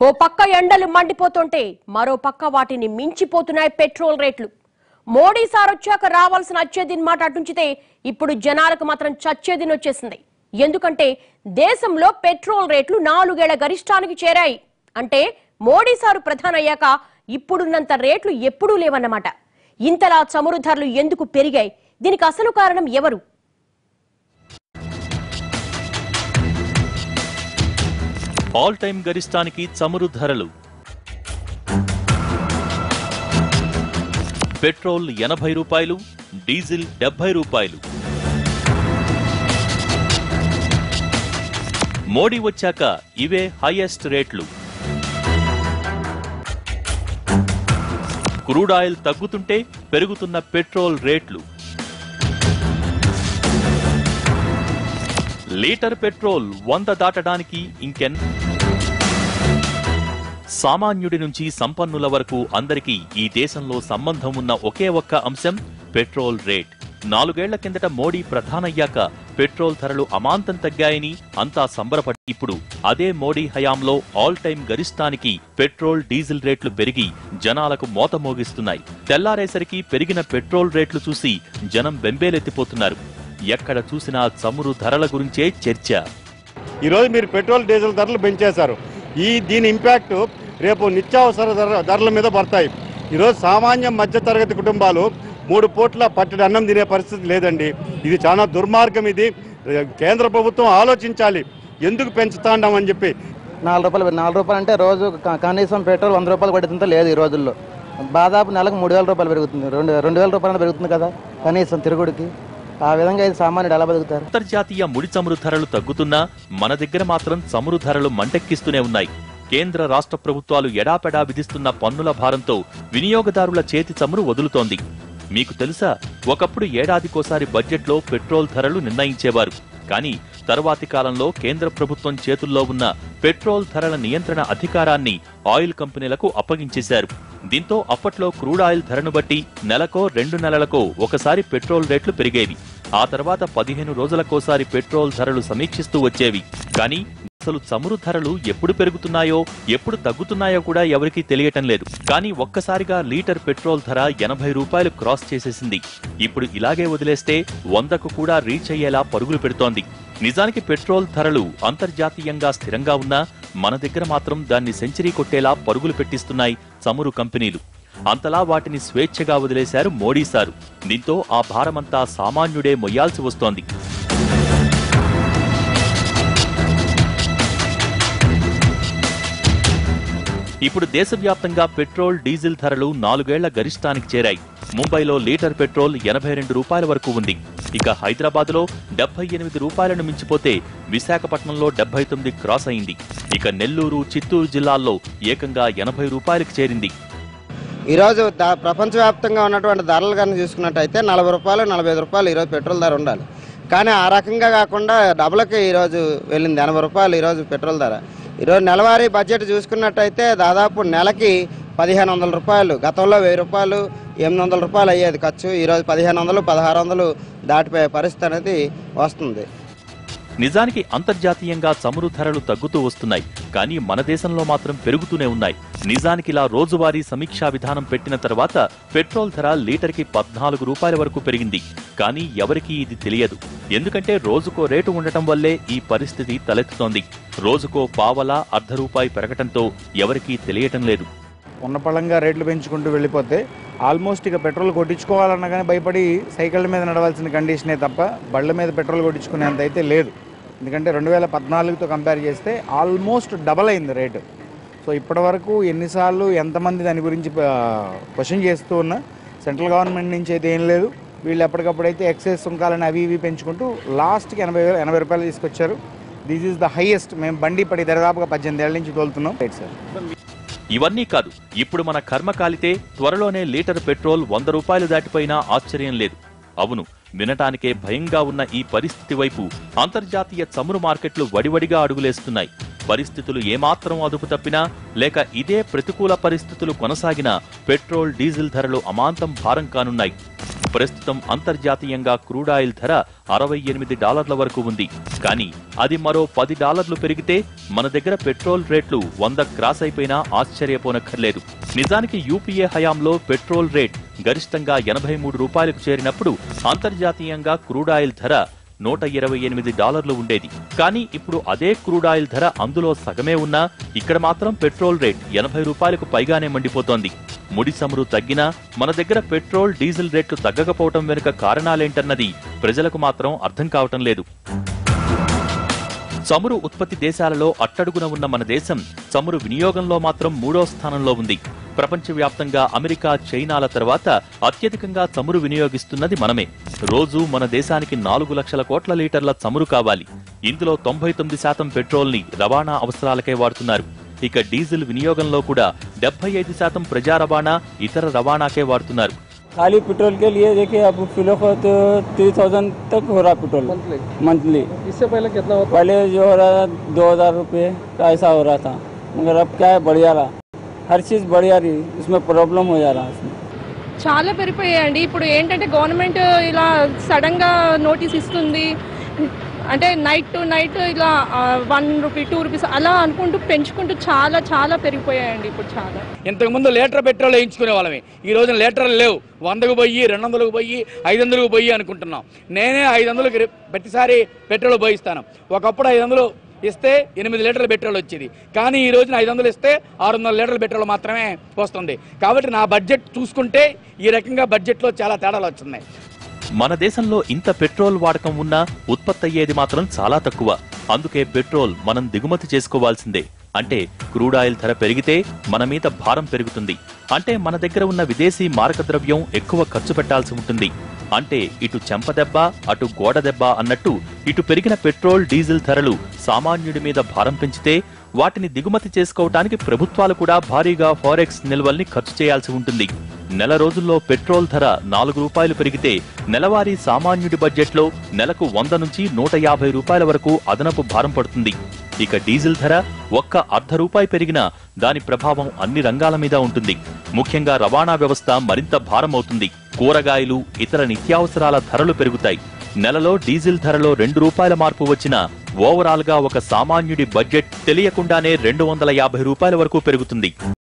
ఓ పక్క ఎండలు మండిపోతుంటే మరో పక్క వాటిని మించిపోతున్నాయి పెట్రోల్ రేట్లు. మోడీ సార్ వచ్చాక రావాల్సిన అచ్చేదిన్ మాట అటుంచితే ఇప్పుడు జనాలకు మాత్రం చచ్చేదిన్ వచ్చేసింది. ఎందుకంటే దేశంలో పెట్రోల్ రేట్లు 4 ఏళ్ల గరిష్టానికి చేరాయి. అంటే మోడీ సారు ప్రధాని అయ్యాక ఇప్పుడున్నంత రేట్లు ఎప్పుడూ లేవన్నమాట. ఇంతలా చమురు ధరలు ఎందుకు పెరిగాయి? దీనికి అసలు కారణం ఎవరు? ఆల్ టైమ్ గరిష్టానికి చమురు ధరలు. పెట్రోల్ 80 రూపాయలు, డీజిల్ 70 రూపాయలు. మోడీ వచ్చాక ఇవే హైయెస్ట్ రేట్లు. క్రూడ్ ఆయిల్ తగ్గుతుంటే పెరుగుతున్న పెట్రోల్ రేట్లు. లీటర్ పెట్రోల్ 100 దాటడానికి ఇంకెన్. సామాన్యుడి నుంచి సంపన్నుల వరకు అందరికీ ఈ దేశంలో సంబంధం ఉన్న ఒకే ఒక్క అంశం పెట్రోల్ రేట్. 4 ఏళ్ల కిందట మోడీ ప్రధానయ్యాక పెట్రోల్ ధరలు అమాంతం తగ్గాయని అంతా సంబరపడి, ఇప్పుడు అదే మోడీ హయాంలో ఆల్ టైమ్ గరిష్టానికి పెట్రోల్ డీజిల్ రేట్లు పెరిగి జనాలకు మోత మోగిస్తున్నాయి. తెల్లారేసరికి పెరిగిన పెట్రోల్ రేట్లు చూసి జనం బెంబేలెత్తిపోతున్నారు. ఎక్కడ చూసినా చమురు ధరల గురించే చర్చ. ఈరోజు మీరు పెట్రోల్ డీజిల్ ధరలు పెంచేశారు. దీని ఇంపాక్ట్ రేపు నిత్యావసర ధరల మీద పడతాయి. ఈరోజు సామాన్య మధ్యతరగతి కుటుంబాలు 3 పూట్ల పట్టెడు అన్నం తినే పరిస్థితి లేదండి. ఇది చాలా దుర్మార్గం. ఇది కేంద్ర ప్రభుత్వం ఆలోచించాలి, ఎందుకు పెంచుతాండామని చెప్పి. 4 రూపాయలు అంటే రోజు కనీసం పెట్రోల్ 100 రూపాయలు పడుతుందో లేదు. ఈ రోజుల్లో దాదాపు నెలకు 3000 రూపాయలు పెరుగుతుంది. 2000 రూపాయలు పెరుగుతుంది కదా కనీసం తిరుగుడికి. ఆ విధంగా ఇది సామాన్యుడు ఎలా బతుకుతారు? అంతర్జాతీయ ముడి చమురు ధరలు తగ్గుతున్నా మన దగ్గర మాత్రం చమురు ధరలు మంటెక్కిస్తూనే ఉన్నాయి. కేంద్ర రాష్ట్ర ప్రభుత్వాలు ఎడాపెడా విధిస్తున్న పన్నుల భారంతో వినియోగదారుల చేతి చమురు వదులుతోంది. మీకు తెలుసా, ఒకప్పుడు ఏడాదికోసారి బడ్జెట్లో పెట్రోల్ ధరలు నిర్ణయించేవారు. కానీ తరువాతి కాలంలో కేంద్ర ప్రభుత్వం చేతుల్లో ఉన్న పెట్రోల్ ధరల నియంత్రణ అధికారాన్ని ఆయిల్ కంపెనీలకు అప్పగించేశారు. దీంతో అప్పట్లో క్రూడ్ ఆయిల్ ధరను బట్టి నెలకో 2 నెలలకో ఒకసారి పెట్రోల్ రేట్లు పెరిగేవి. ఆ తర్వాత 15 రోజులకోసారి పెట్రోల్ ధరలు సమీక్షిస్తూ వచ్చేవి. కానీ అసలు చమురు ధరలు ఎప్పుడు పెరుగుతున్నాయో ఎప్పుడు తగ్గుతున్నాయో కూడా ఎవరికీ తెలియటం లేదు. కానీ ఒక్కసారిగా లీటర్ పెట్రోల్ ధర 80 రూపాయలు క్రాస్ చేసేసింది. ఇప్పుడు ఇలాగే వదిలేస్తే 100కు కూడా రీచ్ అయ్యేలా పరుగులు పెడుతోంది. నిజానికి పెట్రోల్ ధరలు అంతర్జాతీయంగా స్థిరంగా ఉన్నా మన దగ్గర మాత్రం దాన్ని సెంచరీ కొట్టేలా పరుగులు పెట్టిస్తున్నాయి చమురు కంపెనీలు. అంతలా వాటిని స్వేచ్ఛగా వదిలేశారు మోడీ సారు. దీంతో ఆ భారమంతా సామాన్యుడే మొయ్యాల్సి వస్తోంది. ఇప్పుడు దేశవ్యాప్తంగా పెట్రోల్ డీజిల్ ధరలు 4 ఏళ్ల గరిష్టానికి చేరాయి. ముంబైలో లీటర్ పెట్రోల్ 82 రూపాయల వరకు ఉంది. ఇక హైదరాబాద్లో 78 రూపాయలను మించిపోతే విశాఖపట్నంలో 79 క్రాస్ అయింది. ఇక నెల్లూరు, చిత్తూరు జిల్లాల్లో ఏకంగా 80 రూపాయలకు చేరింది. ఈరోజు ప్రపంచవ్యాప్తంగా ఉన్నటువంటి ధరలు కానీ చూసుకున్నట్టయితే 40 రూపాయలు 45 రూపాయలు ఈరోజు పెట్రోల్ ధర ఉండాలి. కానీ ఆ రకంగా కాకుండా డబుల్కి ఈరోజు వెళ్ళింది 80 రూపాయలు ఈరోజు పెట్రోల్ ధర. ఈరోజు నెలవారీ బడ్జెట్ చూసుకున్నట్టయితే దాదాపు నెలకి 1500 రూపాయలు. గతంలో 1000 రూపాయలు 800 రూపాయలు అయ్యేది ఖర్చు. ఈరోజు 1500 1600 దాటిపోయే పరిస్థితి అనేది వస్తుంది. నిజానికి అంతర్జాతీయంగా చమురు ధరలు తగ్గుతూ వస్తున్నాయి. కానీ మన దేశంలో మాత్రం పెరుగుతూనే ఉన్నాయి. నిజానికి ఇలా రోజువారీ సమీక్షా విధానం పెట్టిన తర్వాత పెట్రోల్ ధర లీటర్కి 14 రూపాయల వరకు పెరిగింది. కానీ ఎవరికీ ఇది తెలియదు. ఎందుకంటే రోజుకో రేటు ఉండటం వల్లే ఈ పరిస్థితి తలెత్తుతోంది. రోజుకో పావలా అర్ధ రూపాయి పెరగటంతో ఎవరికీ తెలియటం లేదు. ఉన్నపళంగా రేట్లు పెంచుకుంటూ వెళ్ళిపోతే ఆల్మోస్ట్ ఇక పెట్రోల్ కొట్టించుకోవాలన్నా కానీ భయపడి సైకిళ్ళ మీద నడవాల్సిన కండిషనే తప్ప బళ్ళ మీద పెట్రోల్ కొట్టించుకునేంత అయితే లేదు. ఎందుకంటే 2014తో కంపేర్ చేస్తే ఆల్మోస్ట్ డబల్ అయింది రేటు. సో ఇప్పటి వరకు ఎన్నిసార్లు ఎంతమంది దాని గురించి క్వశ్చన్ చేస్తూ ఉన్నా సెంట్రల్ గవర్నమెంట్ నుంచి అయితే ఏం లేదు. వీళ్ళు ఎప్పటికప్పుడైతే ఎక్సైజ్ సుంకాలని అవి ఇవి పెంచుకుంటూ లాస్ట్కి 80 రూపాయలు తీసుకొచ్చారు. This is the highest. మేము బండి పడి దాదాపుగా 18 ఏళ్ల నుంచి తోలుతున్నాం. Right sir. ఇవన్నీ కాదు, ఇప్పుడు మన కర్మ కాలితే త్వరలోనే లీటర్ పెట్రోల్ 100 రూపాయలు దాటిపోయినా ఆశ్చర్యం లేదు. అవును, వినటానికే భయంగా ఉన్న ఈ పరిస్థితి వైపు అంతర్జాతీయ చమురు మార్కెట్లు వడివడిగా అడుగులేస్తున్నాయి. పరిస్థితులు ఏమాత్రం అదుపు తప్పినా లేక ఇదే ప్రతికూల పరిస్థితులు కొనసాగినా పెట్రోల్ డీజిల్ ధరలు అమాంతం భారం కానున్నాయి. ప్రస్తుతం అంతర్జాతీయంగా క్రూడాయిల్ ధర $68 వరకు ఉంది. కానీ అది మరో $10 పెరిగితే మన దగ్గర పెట్రోల్ రేట్లు 100 క్రాస్ అయిపోయినా ఆశ్చర్యపోనక్కర్లేదు. నిజానికి యూపీఏ హయాంలో పెట్రోల్ రేట్ గరిష్టంగా $83 చేరినప్పుడు అంతర్జాతీయంగా క్రూడాయిల్ ధర $128 ఉండేది. కానీ ఇప్పుడు అదే క్రూడాయిల్ ధర అందులో సగమే ఉన్నా ఇక్కడ మాత్రం పెట్రోల్ రేట్ $80 పైగానే మండిపోతోంది. ముడి చమురు తగ్గినా మన దగ్గర పెట్రోల్ డీజిల్ రేట్లు తగ్గకపోవటం వెనుక కారణాలేంటన్నది ప్రజలకు మాత్రం అర్థం కావటం లేదు. చమురు ఉత్పత్తి దేశాలలో అట్టడుగున ఉన్న మన దేశం చమురు వినియోగంలో మాత్రం 3వ స్థానంలో ఉంది. ప్రపంచవ్యాప్తంగా అమెరికా, చైనాల తర్వాత అత్యధికంగా చమురు వినియోగిస్తున్నది మనమే. రోజు మన దేశానికి 4 లక్షల కోట్ల లీటర్ల చమురు కావాలి. ఇందులో 99% పెట్రోల్ని రవాణా అవసరాలకే వాడుతున్నారు. ఇక డీజిల్ వినియోగంలో కూడా 75% ప్రజా రవాణా, ఇతర రవాణాకే వాడుతున్నారు. खाली पेट्रोल के लिए देखिए अब किलो को तो 3000 तक हो रहा पेट्रोल मंथली। इससे पहले कितना होता? पहले जो हो रहा था 2000 रुपये का ऐसा हो रहा था, मगर अब क्या है बढ़िया रहा, हर चीज़ बढ़िया रही, उसमें प्रॉब्लम हो जा रहा है. చాలా పెరిగిపోయాయండి. ఇప్పుడు ఏంటంటే గవర్నమెంట్ ఇలా సడన్ గా నోటీస్ ఇస్తుంది, అంటే నైట్ టు నైట్ ఇలా 1 రూపీ 2 రూపీస్ అలా అనుకుంటూ పెంచుకుంటూ చాలా చాలా పెరిగిపోయాయండి. ఇప్పుడు చాలా ఇంతకుముందు లీటర్ పెట్రోల్ వేయించుకునే వాళ్ళమే, ఈ రోజున లీటర్లు లేవు. 100కు పోయి 200కు పోయి 500కు పోయి అనుకుంటున్నాం. నేనే 500కి ప్రతిసారి పెట్రోల్ పోయిస్తాను. ఒకప్పుడు 500 ఇస్తే 8 లీటర్ల పెట్రోల్ వచ్చేది, కానీ ఈ రోజున 500 ఇస్తే 600 లీటర్ల పెట్రోల్ మాత్రమే వస్తుంది. కాబట్టి నా బడ్జెట్ చూసుకుంటే ఈ రకంగా బడ్జెట్లో చాలా తేడాలు వస్తున్నాయి. మన దేశంలో ఇంత పెట్రోల్ వాడకం ఉన్నా ఉత్పత్తి అయ్యేది మాత్రం చాలా తక్కువ. అందుకే పెట్రోల్ మనం దిగుమతి చేసుకోవాల్సిందే. అంటే క్రూడాయిల్ ధర పెరిగితే మన మీద భారం పెరుగుతుంది. అంటే మన దగ్గర ఉన్న విదేశీ మారక ద్రవ్యం ఎక్కువ ఖర్చు పెట్టాల్సి ఉంటుంది. అంటే ఇటు చెంపదెబ్బ అటు గోడ దెబ్బ అన్నట్టు ఇటు పెరిగిన పెట్రోల్ డీజిల్ ధరలు సామాన్యుడి మీద భారం పెంచితే వాటిని దిగుమతి చేసుకోవటానికి ప్రభుత్వాలు కూడా భారీగా ఫారెక్స్ నిల్వల్ని ఖర్చు చేయాల్సి ఉంటుంది. నెల రోజుల్లో పెట్రోల్ ధర $4 పెరిగితే నెలవారీ సామాన్యుడి బడ్జెట్లో నెలకు 100 నుంచి $150 వరకు అదనపు భారం పడుతుంది. ఇక డీజిల్ ధర ఒక్క $0.50 పెరిగినా దాని ప్రభావం అన్ని రంగాల మీద ఉంటుంది. ముఖ్యంగా రవాణా వ్యవస్థ మరింత భారం అవుతుంది. కూరగాయలు, ఇతర నిత్యావసరాల ధరలు పెరుగుతాయి. నెలలో డీజిల్ ధరలో $2 మార్పు వచ్చినా ఓవరాల్ గా ఒక సామాన్యుడి బడ్జెట్ తెలియకుండానే $250 వరకు పెరుగుతుంది.